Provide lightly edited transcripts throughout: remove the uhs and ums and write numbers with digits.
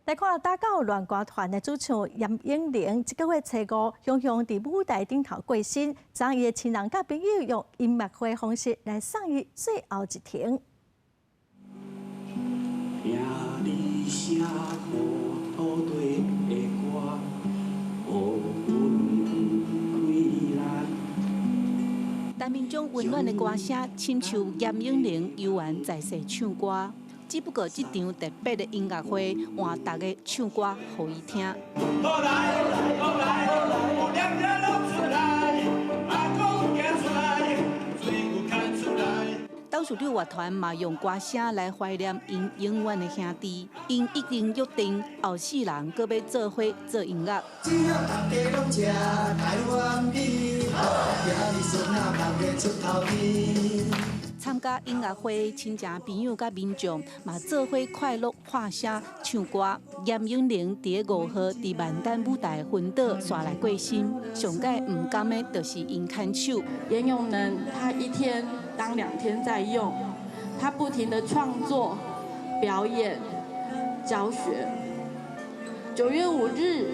来看打狗乱歌团的主唱严英玲，这个月初5，雄雄伫舞台顶头过身，将伊的亲人甲朋友用音乐会方式来送伊最后一程。台面种温暖的歌声，亲像严英玲悠然在世唱歌。只不过这场特别的音乐会，换大家唱歌给伊听。倒数六乐团嘛用歌声来怀念因永远的兄弟，因已经约定后世人搁要做伙做音乐。只要大家拢吃台湾米，遐哩孙仔人个出头天。参加音乐会，亲戚朋友甲民众嘛做伙快乐喊声唱歌。严英玲伫5号伫万丹舞台昏倒煞来过身，上届唔甘的就是因牵手。严永能他1天当2天在用，他不停的创作、表演、教学。9月5日，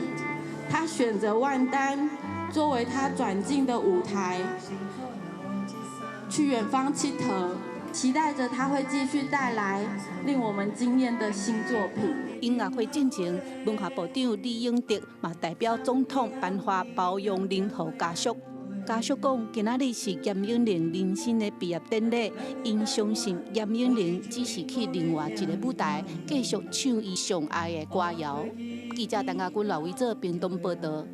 他选择万丹作为他转进的舞台。去远方佚佗，期待着他会继续带来令我们惊艳的新作品。音乐会进前，文化部长李永德嘛代表总统颁发褒扬令予家属。家属讲，今仔日是严英玲人生的毕业典礼，因相信严英玲只是去另外一个舞台，继续唱伊上爱的歌谣。记者陈家军、刘伟做屏东报道。